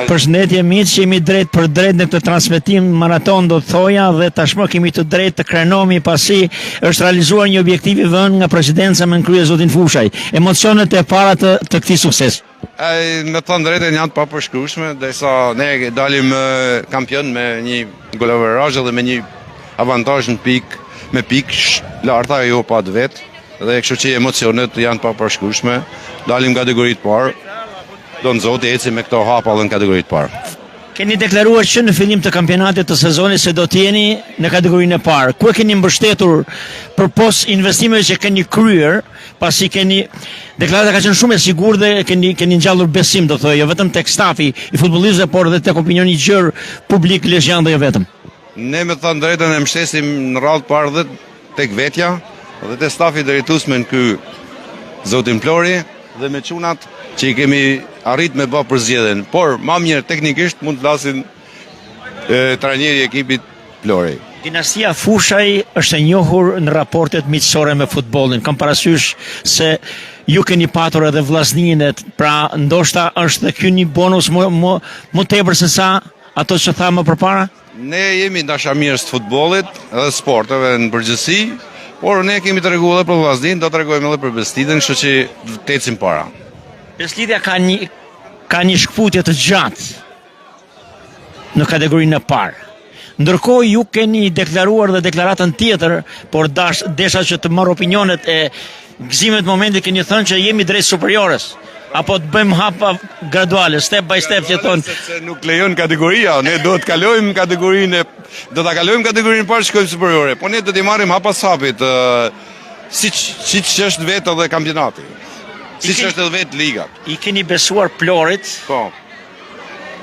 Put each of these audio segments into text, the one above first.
Përshëndetje miq, jemi drejt për drejt në këtë transmetim maraton do të thoja dhe tashmë kemi të drejtë të krenohemi pasi është realizuar një objektiv i vënë nga presidenca me krye zotin Fushaj. Emocionet e para të këtij suksesi. Me të thënë drejtën janë të papërshkrueshme, derisa ne dalim kampion me një golaverazh dhe me një avantazh në pikë, me pikë larta jo pa vet. Dhe kështu që emocionet janë të papërshkrueshme. Dalim nga kategoritë parë. Do në zoti eci me këto hapa dhe në kategoritë parë. Keni deklaruar që në fillim të kampionatit të sezonit se do t'jeni në kategorinë e parë. Ku e keni mbështetur për pos investimeve që keni kryer, pasi keni deklarata ka qenë shumë e sigurt dhe keni ngjallur besim, do thojë, jo vetëm tek stafi i futbollistëve, por edhe tek opinioni i gjerë publik lezhjan dhe jo vetëm. Ne me thënë drejtën e mbështesim në radhë parë dhe tek vetja dhe te stafi drejtues me ky zotin Flori dhe me çunat që i kemi arrit me bë përzgjedhjen, por më mirë teknikisht mund të flasin trajneri i ekipit Flori. Dinastia Fushaj është e njohur në raportet miqësore me futbollin. Kam parasysh se ju keni patur edhe vllazninë, pra ndoshta është ky një bonus më tepër se sa ato që tha më përpara? Ne jemi dashamirës të futbollit dhe sporteve në përgjithësi, por ne kemi treguar edhe për vllazninë, do t'rregojmë edhe për Beslidën, kështu që të ecim para. Beslidja ka një shkputje të gjatë në kategorinë e parë. Ndërkohë ju keni deklaruar dhe deklaratën tjetër, por desha që të marr opinionet e gëzimit momentit keni thënë që jemi drejt superiores. Apo të bëjmë hapa graduale, step by step që thonë. Sepse nuk lejon kategoria, ne do të kalojmë kategorinë, do ta kalojmë kategorinë parë, shkojmë superiore, po ne do t'i marrim hapa hapit, siç është vetë edhe kampionati. Siç është edhe vetë liga. I keni besuar Plorit? Po.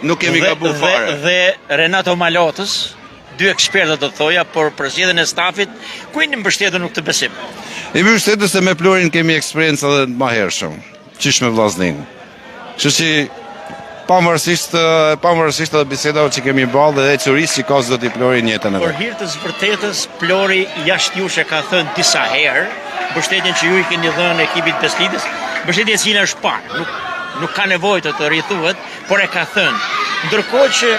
Nuk kemi gabuar fare. Dhe Renato Malotës, dy ekspertë do të thoja, por përzgjedhjen e stafit, ku jeni mbështetur në këtë besim? Jemi mbështetur se me Plorin kemi eksperiencë edhe më hershëm, qish me vllaznin. Kështu që pavarësisht edhe bisedave që kemi ballë dhe ecurisë që ka zoti Plori në jetën e vet. Por hir të vërtetës, Plori jashtë jush ka thënë disa herë, mbështetjen që ju i keni dhënë ekipit Beslidës, mbështetje e cila është parë, nuk ka nevojë të rrithuhet, por e ka thënë. Ndërkohë që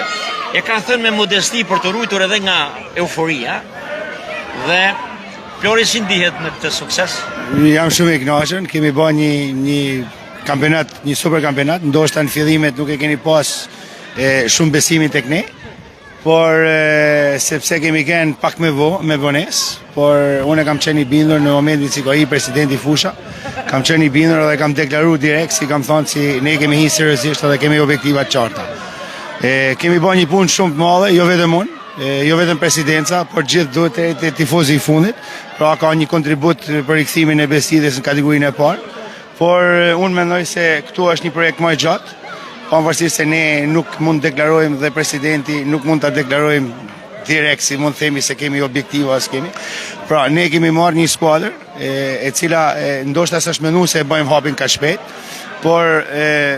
e ka thënë me modesti për të ruajtur edhe nga euforia, dhe Plori si ndihet në këtë sukses? Jam shumë i kënaqur, kemi bërë një kampionat, një super kampionat, ndoshta në fillimet nuk e keni pas shumë besimin tek ne, por sepse kemi qenë pak me vonesë, por unë kam qenë i bindur në momentin që ka i presidenti Fusha, kam qenë i bindur dhe kam deklaruar direkt, si kam thënë si ne kemi hyrë seriozisht dhe kemi objektiva të qarta. Kemi bërë një punë shumë të madhe, jo vetëm unë, jo vetëm presidenca, por gjithë duhet të tifozë i fundit, pra ka një kontribut për rikthimin e Beslidës në kategorinë e parë, por unë mendoj se këtu është një projekt më i gjatë, pavarësisht se ne nuk mund të deklarojmë dhe presidenti nuk mund ta deklarojmë direkt, si mund të themi se kemi objektiva as kemi. Pra ne kemi marrë një skuadër e cila ndoshta s'është menduar se e bëjmë hapin kaq shpejt, por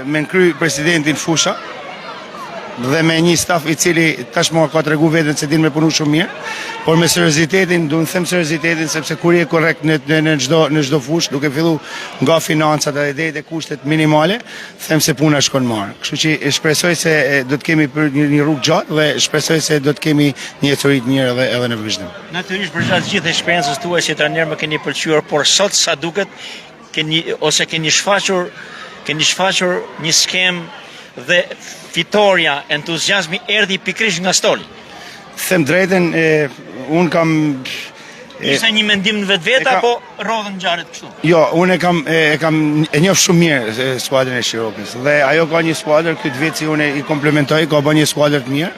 me nkry presidentin Fusha dhe me një staf i cili tashmë ka tregu veten se din me punu shumë mirë, por me seriozitetin, do të them seriozitetin sepse kur je korrekt në çdo fushë, duke filluar nga financat deri te kushtet minimale, them se puna shkon mirë. Kështu që shpresoj se do të kemi një rrugë gjatë dhe shpresoj se do të kemi një ecuri të mirë edhe në vazhdim. Natyrisht për gjatë gjithë eksperiencës tuaj si trajner më keni pëlqyer, por sot sa duket keni shfaqur një skem dhe fitoria, entuziazmi erdhi pikërisht nga stoli. Them drejtën, unë kam... Ishte një mendim në vetvete apo rodhën ngjarjet kështu? Jo, unë e njoh shumë mirë skuadrën e Shirokës dhe ajo ka një skuadër këtë vit që unë i komplementoj, ka bërë një skuadër të mirë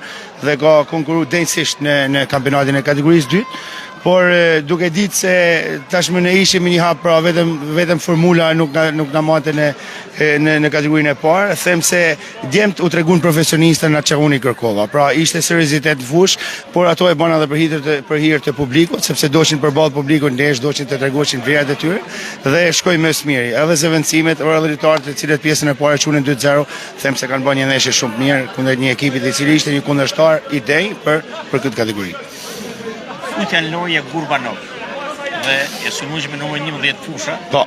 dhe ka konkurruar denjësisht në kampionatin e kategorisë 2. Por duke ditë se tashmë ne ishim një hap, pra vetëm formula nuk na mate në kategorinë e parë, them se djemt u treguan profesionistë në çfarë unë kërkova. Pra ishte seriozitet në fushë, por ato e bën edhe për hir të publikut, sepse doshin përballë publikut ndesh, doshin të tregoshin vlerat e tyre dhe shkoi më së miri. Edhe zëvendësimet, edhe lojtarët të cilët pjesën e parë quhen 2-0, them se kanë bërë një ndeshje shumë mirë kundër një ekipi i cili ishte një kundërshtar i denj për këtë kategori. Futja në lojë Gurbanov dhe e sulmueshme numër 11 Fusha. Po.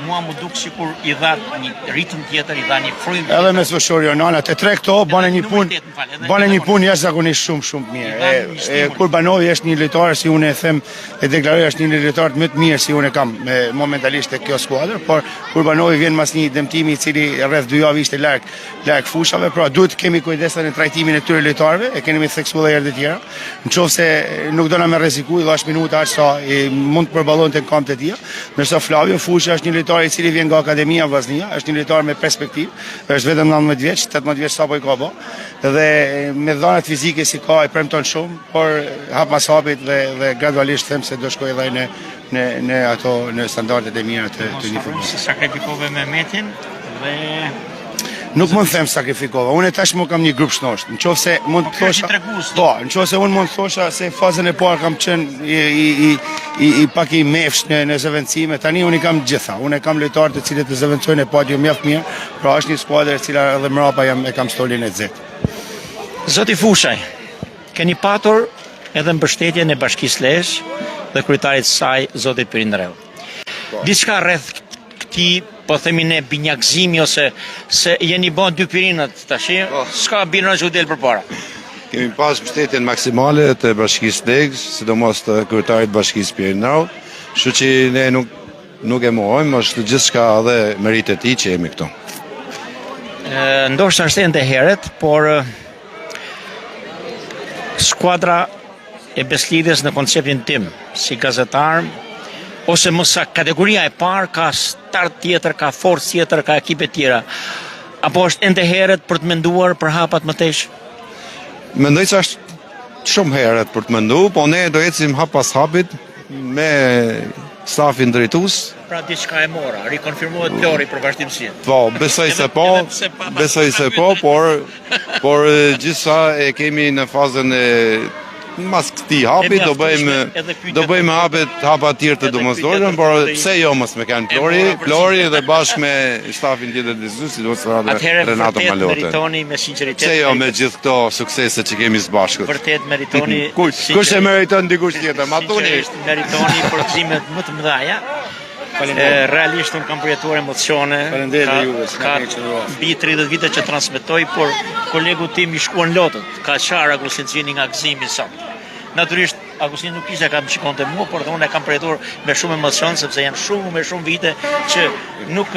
mua mu duk sikur i dha një ritëm tjetër, i dha një frymë. Edhe me Zoshori Jonana, të tre këto bane një punë jashtëzakonisht shumë mirë. Kurbanovi është një lojtar, si unë e them, e deklaroj, është një lojtar më të mirë si unë e kam momentalisht te kjo skuadër, por Kurbanovi vjen mas një dëmtimi i cili rreth 2 javë ishte larg fushave, pra duhet kemi kujdesën në trajtimin e këtyre lojtarëve, e kemi theksuar edhe herë të tjera. Nëse nuk do na më rreziku, i dhash minuta aq sa mund të përballonte në kamp të tij, ndërsa Flavio Fusha është një lojtar i cili vjen nga Akademia Vllaznia, është një lojtar me perspektivë, është vetëm 19 vjeç, 18 vjeç sapo i ka bë, dhe me dhënat fizike si ka i premton shumë, por hap pas hapit dhe gradualisht them se do shkojë edhe në standardet e mira të një futbolli. Se sakrifikove Mehmetin dhe nuk mund të them sakrifikova. Unë tashmë kam një grup shnosht. Nëse mund të thosha, nëse unë mund të thosha se fazën e parë kam qenë i pak i mefsh në zëvendësime, tani unë i kam gjitha. Unë kam lojtarë të cilët të zëvendsojnë e padium mjaft mirë, pra është një skuadër e cila edhe mrapa e kam stolin e xet. Zoti Fushaj, keni patur edhe mbështetjen e Bashkisë Lezhë dhe kryetarit të saj, zoti Pirin Dreu. Diçka rreth këtij, po themi ne, binjakëzimi ose se jeni bën dy pirinat tash, s'ka birra që del përpara. Kemi pas mbështetjen maksimale të Bashkisë Lezhë, sidomos të kryetarit Bashkisë Pirin Dreu, kështu që ne nuk e mohojmë, është gjithçka edhe meritë e tij që jemi këtu. Ndoshta është ende herët, por skuadra e Beslidhes në konceptin tim, si gazetar, ose mësa kategoria e parë ka start tjetër, ka forcë tjetër, ka ekipe tjera, apo është ende herët për të menduar për hapat më tesh? Mendoj se është shumë herët për të menduar, po ne do ecim hap pas hapit me stafin drejtues. Pra diçka e mora, rikonfirmohet Flori për vazhdimsi. Po, besoj se po, por gjithsa e kemi në fazën e mas këtij hapi do bëjmë hapa të tjerë të domosdoshëm, por pse jo mos me kanë Flori dhe bashkë me stafin tjetër të drejtues, sidomos Renato Malote. Meritoni me sinqeritet. Pse jo me gjithë këto suksese që kemi së bashku. Vërtet meritoni. Kush e meriton dikush tjetër? Matuni. Meritoni përgjimet më të mëdha. Realisht unë kam përjetuar emocione. Ka mbi 30 vite që transmetoj, por kolegu tim i shkuan lotët. Ka qarë Agustin Cini nga gëzimi sot. Natyrisht Agustin nuk ishte ka më shikonte mua, por unë e kam përjetuar me shumë emocion, sepse janë shumë vite që nuk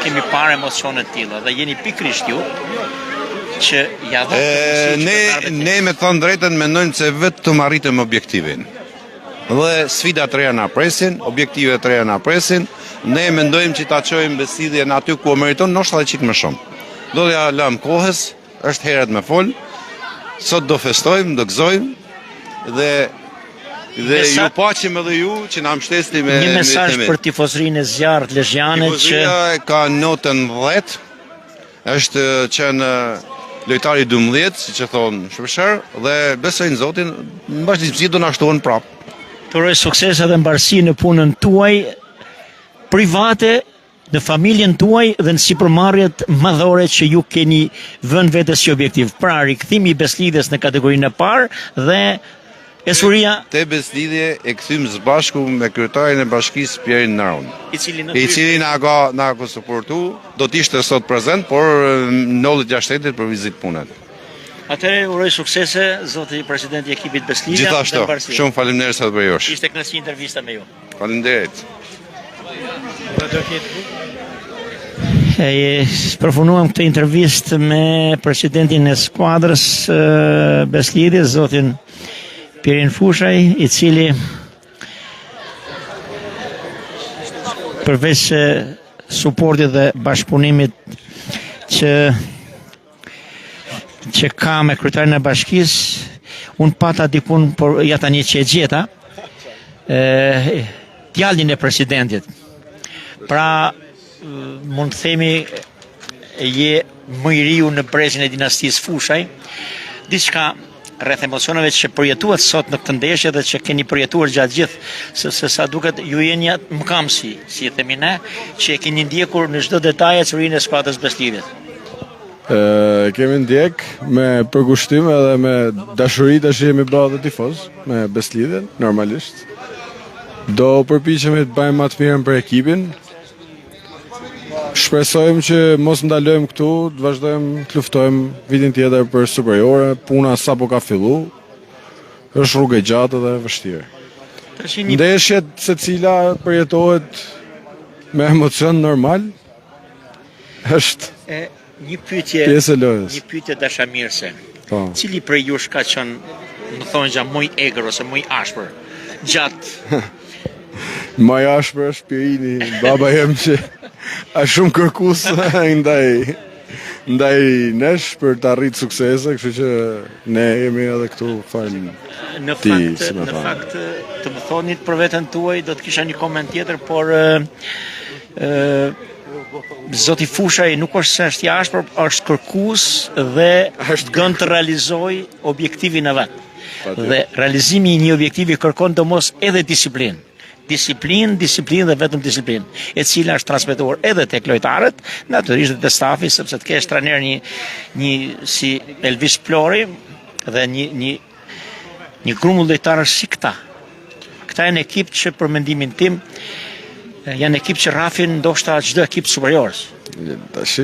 kemi parë emocione të tilla dhe jeni pikërisht ju që ja ne me thënë drejtën mendojmë se vetëm arritëm objektivin. Dhe sfidat të reja na presin, objektivet të reja na presin, ne mendojmë që ta çojmë Beslidhjen aty ku meriton, ndoshta edhe çik më shumë. Do t'ja lëm kohës, është herët me fol. Sot do festojmë, do gëzojmë dhe ju paqim edhe ju që na mbështesni me një mesazh për tifozërinë e zjarrt lezhiane që tifozëria ka notën 10, është qenë lojtari 12, siç e thon shpeshherë, dhe besojnë Zotin, mbashkësi do na shtohen prapë. Të uroj sukses edhe mbarësi në punën tuaj private, në familjen tuaj dhe në sipërmarrjet madhore që ju keni vënë vetes si objektiv. Pra rikthimi i Beslidhes në kategorinë e parë dhe esuria te Beslidhje e kthym së bashku me kryetarin e Bashkisë Pirin Dreu, i cili na ka suportu, do të ishte sot prezant, por ndodhet jashtë për vizitë punët. Atëherë uroj suksese zoti presidenti i ekipit Beslidhja. Gjithashtu, shumë faleminderit sa për jush. Ishte kënaqësi intervista me ju. Faleminderit. Përfunuam këtë intervistë me presidentin e skuadrës Beslidhjes, zotin Pirin Fushaj, i cili përveç suportit dhe bashkëpunimit që ka me kryetarin e bashkisë, unë pata dikun, por ja tani që e gjeta, djalin e presidentit. Pra, mund të themi, je më i riu në brezin e dinastisë Fushaj, diçka rreth emocioneve që përjetuat sot në këtë ndeshje dhe që keni përjetuar gjatë gjithë, sepse sa duket ju jeni mëkamësi, si e themi ne, që e keni ndjekur në çdo detaj ecurinë e skuadrës Beslidhjes. Kemi ndjek me përkushtim edhe me dashuri tash jemi bërë dhe tifoz me Beslidhjen, normalisht. Do përpiqemi të bëjmë më të mirën për ekipin. Shpresojmë që mos ndalojmë këtu, të vazhdojmë të luftojmë vitin tjetër për superiore. Puna sapo ka fillu, është rrugë e gjatë dhe vështirë. Ndeshjet secila përjetohet me emocion normal, është një pyetje, pjesë e lojës. një pyetje dashamirëse. Po. Cili prej jush ka qenë, më thonë gjatë më i egër ose më i ashpër gjatë? Më i ashpër është Pirini, baba jem që është shumë kërkues ndaj nesh për të arritur suksese, kështu që ne jemi edhe këtu fal. Në Ti, fakt, si më në thon. fakt të më thonit për veten tuaj do të kisha një koment tjetër, por Zoti Fushaj nuk është se është i ashpër, është kërkues dhe gën të realizoj objektivin e vet. Dhe realizimi i një objektivi kërkon domos edhe disiplinë. Disiplinë dhe vetëm disiplinë, e cila është transmetuar edhe tek lojtarët, natyrisht dhe te stafi, sepse të kesh trajner një si Elvis Plori dhe një grumull lojtarësh si këta. Këta janë ekip që për mendimin tim janë ekip që rrafin ndoshta çdo ekip superior. Tash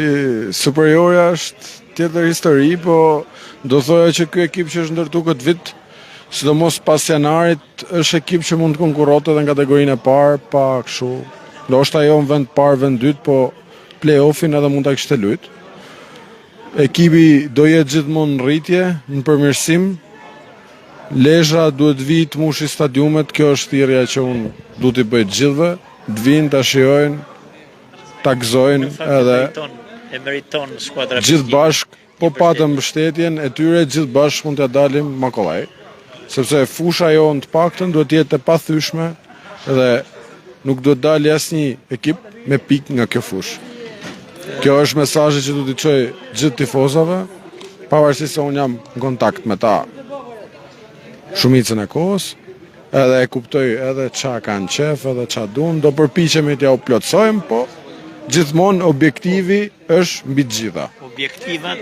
superiorja është tjetër histori, po do thoya që ky ekip që është ndërtuar këtë vit, sidomos pas janarit, është ekip që mund të konkurrote edhe në kategorinë e parë, pa kështu. Ndoshta jo në vend parë, vend dytë, po play-offin edhe mund ta kishte lut. Ekipi do jetë gjithmonë në rritje, në përmirësim. Lezhra duhet vi të mushi stadiumet, kjo është thirrja që unë du t'i bëj të gjithëve, të vinë, ta shijojnë, ta gëzojnë edhe E meriton skuadra gjithë bashk, po patëm mbështetjen e tyre, gjithë bashk mund t'ja dalim më kollaj. Sepse fusha jonë të paktën duhet të jetë e pathyeshme dhe nuk do të dalë asnjë ekip me pikë nga kjo fushë. Kjo është mesazhi që do t'i çoj gjithë tifozave, pavarësisht se unë jam në kontakt me ta shumicën e kohës, edhe e kuptoj edhe ç'a kanë qef, edhe ç'a duan, do përpiqemi t'ja u plotsojmë, po gjithmonë objektivi është mbi të gjitha. Objektivat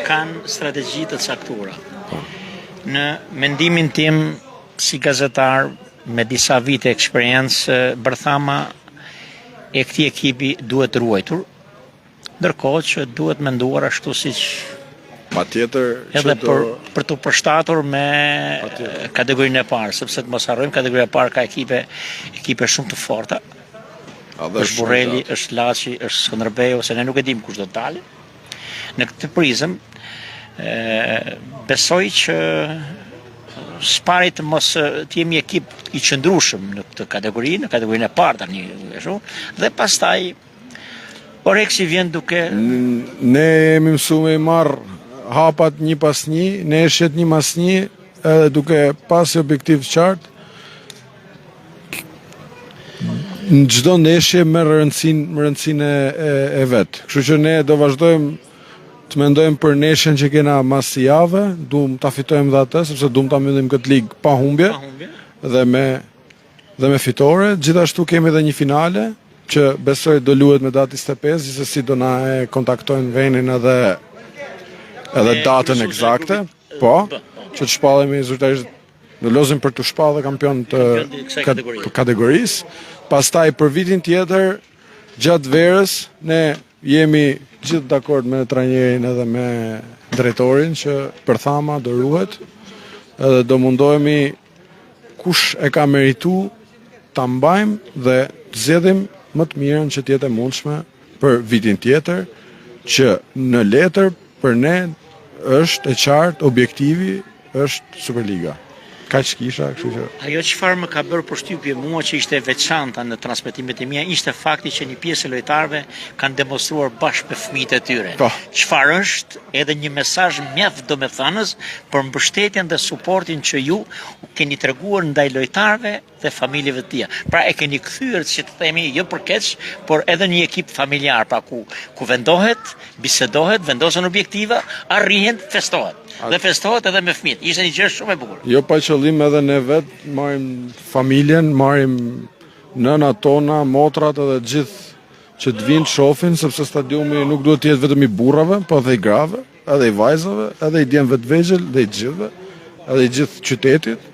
kanë strategji të caktuara. Në mendimin tim si gazetar me disa vite eksperiencë, bërthama e këtij ekipi duhet ruajtur, ndërkohë që duhet menduar ashtu siç Patjetër që edhe për të përshtatur me kategorinë e parë, sepse të mos harrojmë kategorinë e parë ka ekipe shumë të forta. Është Burreli, është Laçi, është Skënderbeu, se ne nuk e dim kush do të dalë. Në këtë prizëm besoj që s'pari të mos të jemi ekip i qëndrueshëm në këtë kategori, në kategorinë e parë tani, dhe pastaj Oreksi vjen duke ne jemi mësuar i marr hapat një pas një, neshjet një mas një, edhe duke pasi objektiv të qartë. Në çdo ndeshje me rëndësinë e vet. Kështu që ne do vazhdojmë të mendojmë për neshjen që kena mas jave, duam ta fitojmë dhe atë, sepse duam ta mbyllim këtë ligë pa humbje dhe me fitore. Gjithashtu kemi edhe një finale që besoj do luhet me datë 25, gjithsesi do na e kontaktojnë venin edhe datën eksakte, po, që të shpallemi zyrtarisht, do lozim për të shpallë kampion të kategorisë. Pastaj për vitin tjetër, gjatë verës, ne jemi gjithë dakord me trajnerin edhe me drejtorin që përthama do ruhet, edhe do mundohemi kush e ka meritu ta mbajmë dhe të zgjedhim më të mirën që të jetë e mundshme për vitin tjetër, që në letër për ne është e qartë, objektivi është Superliga. Kaq kisha, kështu që ajo çfarë më ka bërë përshtypje mua që ishte e veçanta në transmetimet e mia ishte fakti që një pjesë e lojtarëve kanë demonstruar bashkë me fëmijët e tyre. Çfarë është edhe një mesazh mjaft domethënës për mbështetjen dhe suportin që ju keni treguar ndaj lojtarëve dhe familjeve të tij. Pra e keni kthyer, si të themi, jo për keq, por edhe një ekip familjar, pra ku vendohet, bisedohet, vendosen objektiva, arrihen, festohet. Dhe festohet edhe me fëmijët. Ishte një gjë shumë e bukur. Jo pa qëllim edhe ne vetë marrim familjen, marrim nënat tona, motrat edhe gjithë që të vinë shohin, sepse stadiumi nuk duhet të jetë vetëm i burrave, po edhe i grave, edhe i vajzave, edhe i djemve të vegjël, dhe i gjithëve, edhe i gjithë qytetit,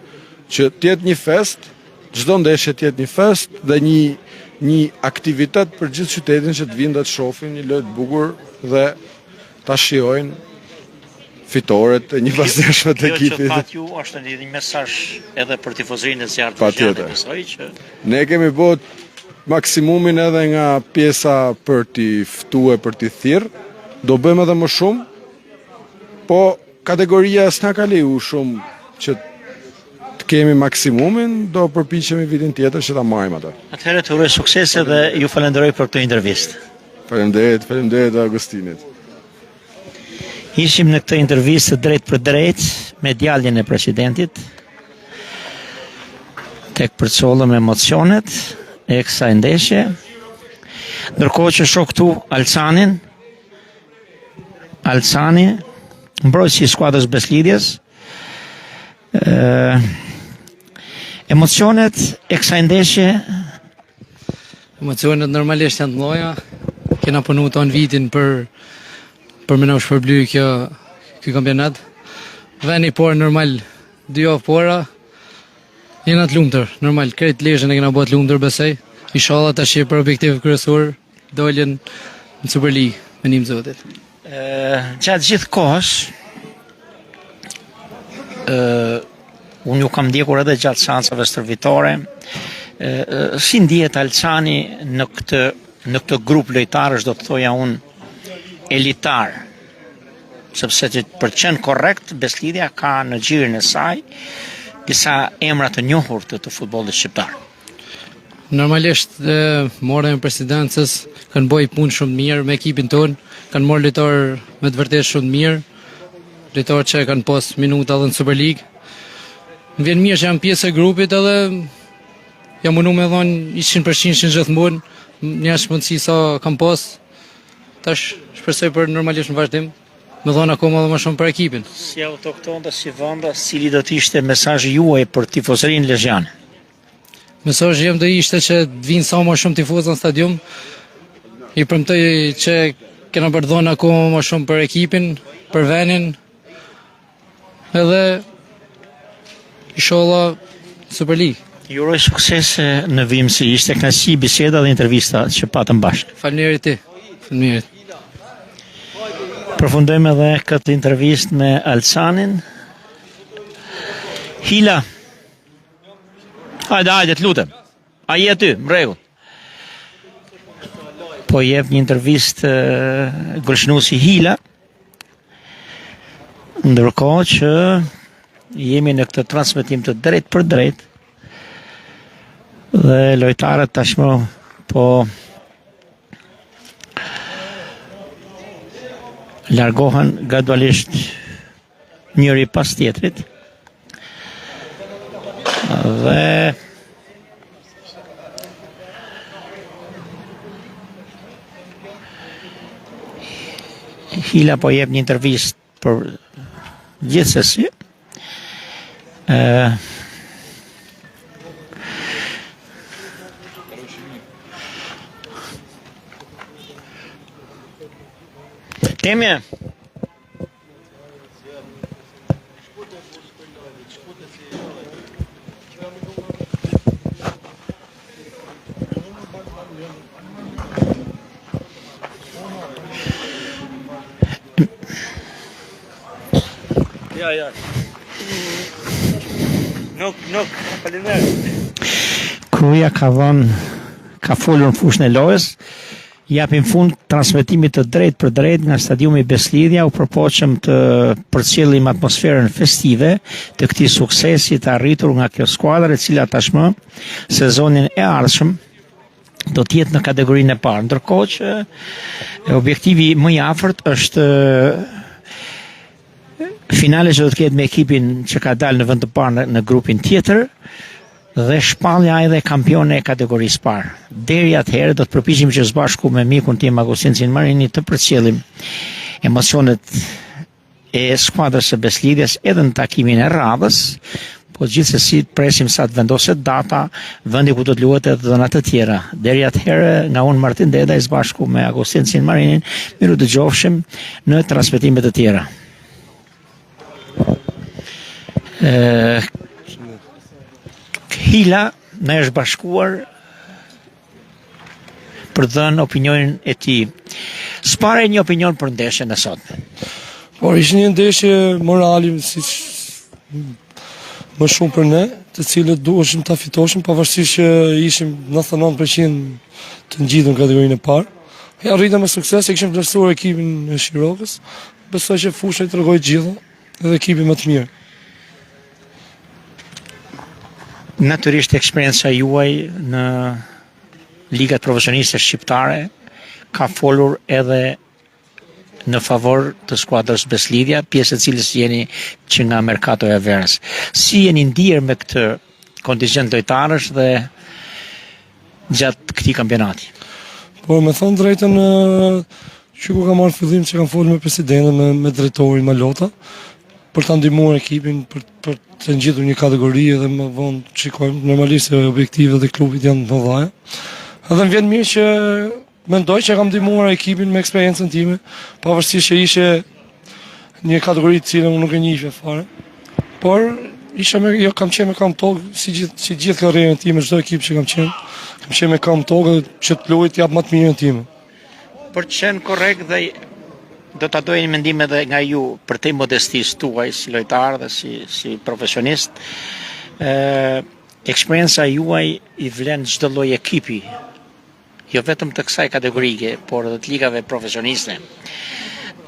që të jetë një fest çdo ndeshje të jetë një fest dhe një aktivitet për gjithë qytetin që të vinë dhe të shohin një lojë të bukur dhe ta shijojnë fitoret e një pasnjëshme të ekipit. Kjo që thatë ju është një mesazh edhe për tifozërinë e zjarrit të Zgjanit, besoj që ne kemi bërë maksimumin edhe nga pjesa për t'i ftuar, për t'i thirrë. Do bëjmë edhe më shumë, po kategoria s'na ka leju shumë që të kemi maksimumin, do përpiqemi vitin tjetër që ta marrim atë. Atëherë të uroj suksese dhe ju falenderoj për këtë intervistë. Faleminderit Agustinit. Ishim në këtë intervistë drejt për drejt me djalin e presidentit. Tek përcollëm emocionet e kësaj ndeshje. Ndërkohë që shoh këtu Alcani, mbrojtësi i skuadrës Beslidjes. Emocionet e kësaj ndeshje. Emocionet normalisht janë të mëdha. Kena punuar ton vitin për me na shpërbly ky kampionat. Veni por normal 2 javë pora. Jena të lumtur, normal krejt lezhën e kena bërë të lumtur besoj. Inshallah tash për objektiv kryesor dolën në Super League me nim zotit. Gjatë gjithë kohës unë ju kam ndjekur edhe gjatë seancave stërvitore. Si ndihet Alcani në këtë grup lojtarësh, do të thoja unë elitar, sepse që për të qenë korrekt, Beslidja ka në gjirin e saj disa emra të njohur të futbollit shqiptar. Normalisht morën presidencës, kanë bëj punë shumë mirë me ekipin tonë, kanë marrë lojtarë me të vërtetë shumë mirë, lojtarë që kanë pas minuta edhe në Super League. Më vjen mirë që jam pjesë e grupit edhe jam mundu me dhonë 100% gjithmonë, një mundësi sa kam pas. Tash shpresoj për normalisht në vazhdim, me dhonë akoma dhe më shumë për ekipin. Si autokton dhe si vënda, cili do të ishte mesazhi juaj për tifozërinë lezhjane? Mesazhi jem do ishte që të vinë sa më shumë tifozë në stadium. I premtoj që kena për dhonë akoma më shumë për ekipin, për venin, edhe inshallah Super League. Ju uroj suksese në vimësi, ishte kënaqësi biseda dhe intervista që patëm bashkë. Faleminderit ti. Faleminderit. Përfundojmë edhe këtë intervistë me Alcanin. Hila. Hajde, të lutem. A je aty, më rregull. Po jep një intervistë gërshënuesi Hila. Ndërkohë që jemi në këtë transmetim të drejt për drejt dhe lojtarët tashmë po largohen gradualisht njëri pas tjetrit dhe Hila po jep një intervistë për gjithsesi. Temje. Ja. Nuk, faleminderit. Kruja ka folur në fushën e lojës. Japim fund transmetimit të drejt për drejt nga stadiumi Beslidja, u përpoqëm të përcjellim atmosferën festive të këtij suksesi të arritur nga kjo skuadër, e cila tashmë sezonin e ardhshëm do të jetë në kategorinë e parë. Ndërkohë që objektivi më i afërt është finale që do të ketë me ekipin që ka dalë në vend të parë në grupin tjetër, dhe shpallja edhe kampione e kategorisë parë. Deri atëherë do të përpiqemi që së bashku me mikun tim Agustin Sinmarini të përcjellim emocionet e skuadrës së Beslidjes edhe në takimin e radhës, po gjithsesi presim sa të vendoset data, vendi ku do të luhet edhe dhëna të tjera. Deri atëherë nga unë Martin Deda së bashku me Agustin Sinmarinin, miru dëgjofshim në transmetime të tjera. Hila në është bashkuar për dhënë opinionin e tij. S'pare një opinion për ndeshjen e sotme. Por ishte një ndeshje morali, siç më shumë për ne, të cilët duheshim ta fitoshim pavarësisht që ishim 99% të ngjitur në kategorinë e parë. Ja arritëm me sukses, e kishim vlerësuar ekipin e Shirokës. Besoj që fusha i tregoi gjithë edhe ekipi më të mirë. Natyrisht eksperienca juaj në ligat profesioniste shqiptare ka folur edhe në favor të skuadrës Beslidja, pjesë e cilës jeni që nga Mercato e Verës. Si jeni ndier me këtë kontingent lojtarësh dhe gjatë këtij kampionati? Por me thonë drejtën, që ku ka marrë fillim që kam folur me presidentën, me drejtorin Malota, për ta ndihmuar ekipin për të ngjitur një kategori edhe më vonë shikojmë normalisht se objektivet e klubit janë të mëdha. Edhe më vjen mirë që mendoj që kam ndihmuar ekipin me eksperiencën time, pavarësisht që ishte një kategori të cilën unë nuk e njihja fare. Por kam qenë me kam tokë si gjithë karrierën time, çdo ekip që kam qenë me kam tokë që të luaj të jap më të mirën time. Për të qenë korrekt dhe do ta doja një mendim edhe nga ju për te modestisë tuaj si lojtar dhe si profesionist. Eksperienca juaj i vlen çdo lloj ekipi, jo vetëm të kësaj kategorike, por edhe të ligave profesioniste.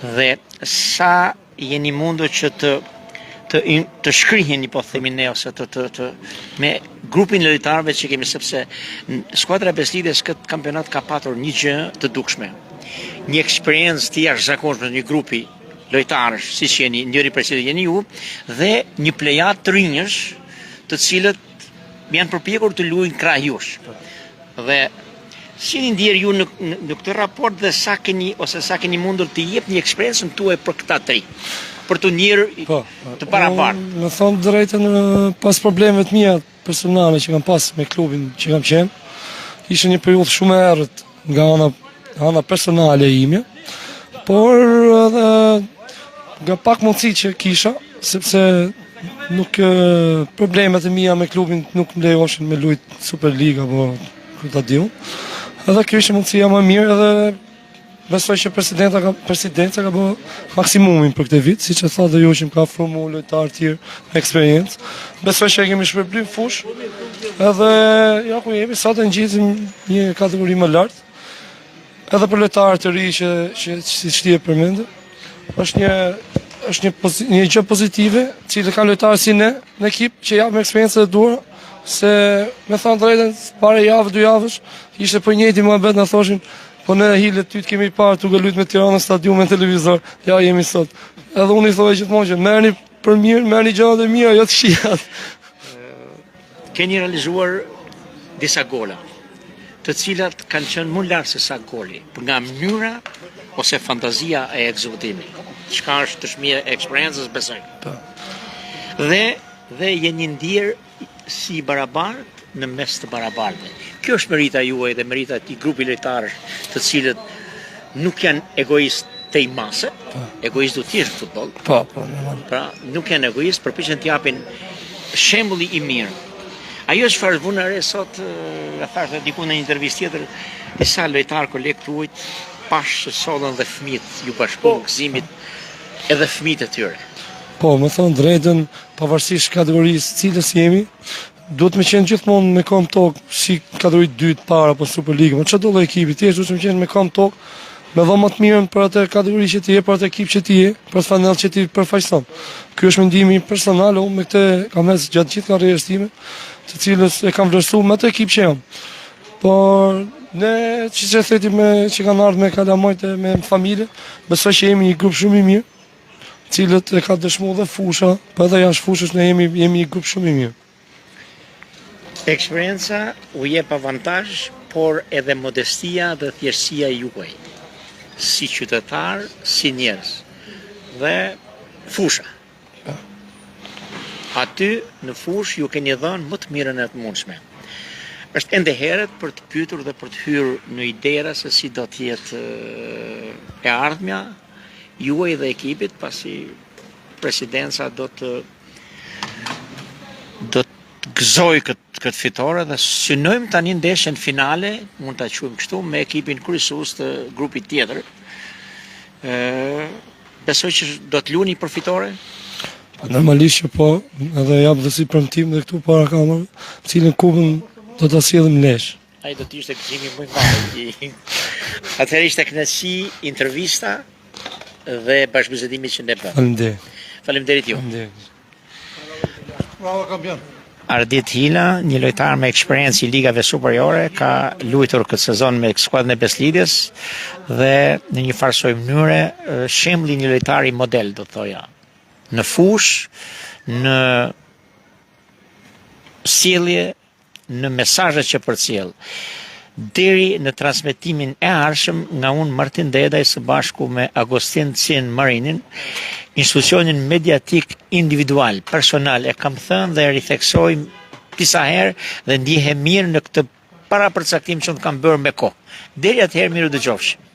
Dhe sa jeni mundur që të shkriheni, po themi ne, ose me grupin e lojtarëve që kemi, sepse skuadra e Beslidjes këtë kampionat ka patur një gjë të dukshme. Një eksperiencë të jashtëzakonshme në një grupi lojtarësh, siç jeni njëri prej cilëve jeni ju, dhe një plejad të rinjësh, të cilët janë përpjekur të luajnë krah jush. Dhe si jeni ndier ju në këtë raport dhe sa keni mundur të jepni eksperiencën tuaj për këta tri, për të njërë të parapartë? Me thonë drejtën, pas problemeve të mia personale që kam pas me klubin që kam qenë, ishte një periudhë shumë e errët nga ana personale ime, por edhe nga pak mundësi që kisha, sepse nuk problemet e mia me klubin nuk më lejoshin me lujt Superliga apo ku ta diu. Edhe kjo ishte mundësia më mirë edhe besoj që presidenca ka bërë maksimumin për këtë vit, siç e tha dhe ju që më ka ofruar lojtarë të tjerë me eksperiencë. Besoj që kemi shpërblyr fush, edhe ja ku jemi sot e ngjitim një kategori më lart. Edhe për lojtarë të ri që siç ti e përmendë, është një gjë pozitive, cilë ka lojtarë si ne në ekip që japim eksperiencë të duhura, se me thënë drejtën para javë, 2 javësh, ishte po njëjti muhabet na thoshin, po ne hilet ty të kemi parë tuk e luajtur me Tiranë në stadium me televizor, ja jemi sot. Edhe unë i thoj gjithmonë që merrni për mirë, merrni gjërat e mira, jo të këqijat. Keni realizuar disa gola, të cilat kanë qenë më lartë se sa goli, nga mënyra ose fantazia e ekzekutimit. Çka është dëshmia e eksperiencës, besoj. Dhe jeni ndier si barabartë në mes të barabartëve. Kjo është merita juaj dhe merita e grupi lojtarësh, të cilët nuk janë egoist te i mase, egoist do të jesh në futboll. Pra, nuk janë egoist, përpiqen të japin shembulli i mirë. Ajo çfarë vënë re sot, e thashë diku në një intervistë tjetër, disa lojtarë kolegë tuaj pash që sollën dhe fëmijët ju bashkuan gëzimit edhe fëmijët e tyre. Po, me thonë drejtën, pavarësisht kategorisë cilës jemi, duhet me qenë gjithmonë me kam tokë si kategori 2 para apo Superliga, më çdo lloj ekipi ti duhet me qenë me kam tokë, me dhënë më të mirën për atë kategori që ti je, për atë ekip që ti je, për fanell që ti përfaqëson. Ky është mendimi personal, unë me këtë kam mes gjatë gjithë karrierës time, të cilës e kam vlerësuar me atë ekip që jam. Por ne që theti që kanë ardhur me kalamojtë me familje, besoj që jemi një grup shumë i mirë, cilët e ka dëshmuar dhe fusha, po edhe jashtë fushës ne jemi një grup shumë i mirë. Eksperienca u jep avantazh, por edhe modestia dhe thjeshtësia juaj, si qytetar, si njerëz, dhe fusha. Aty në fush ju keni dhënë më të mirën e të mundshme. Është ende herët për të pyetur dhe për të hyrë në idera se si do të jetë e ardhmja juaj dhe ekipit, pasi presidenca do të gëzoj këtë fitore dhe synojmë tani ndeshjen finale, mund ta quajmë kështu, me ekipin kryesues të grupit tjetër. Besoj që do të luani për fitore? Normalisht që po, edhe jap dhe si premtim dhe këtu para kamerave, cilën kupën do ta sjellim lesh. Ai do të ishte gëzimi më i madh. Atëherë ishte kënaqësi, intervista dhe bashkëbisedimi që ne bëmë. Faleminderit. Faleminderit ju. Faleminderit. Bravo kampion. Ardit Hila, një lojtar me eksperiencë i ligave superiore, ka luajtur këtë sezon me skuadrën e Beslidjes dhe në një farsoj mënyre shembulli një lojtari model, do thoja. Në fush, në sjellje, në mesazhet që përcjell. Deri në transmetimin e ardhshëm nga unë Martin Dedaj së bashku me Agustin Cin Marinin, institucionin mediatik individual, personal, e kam thënë dhe ritheksoj disa herë dhe ndihem mirë në këtë parapërcaktim që të kam bërë me kohë. Deri atëherë miru dëgjofshim.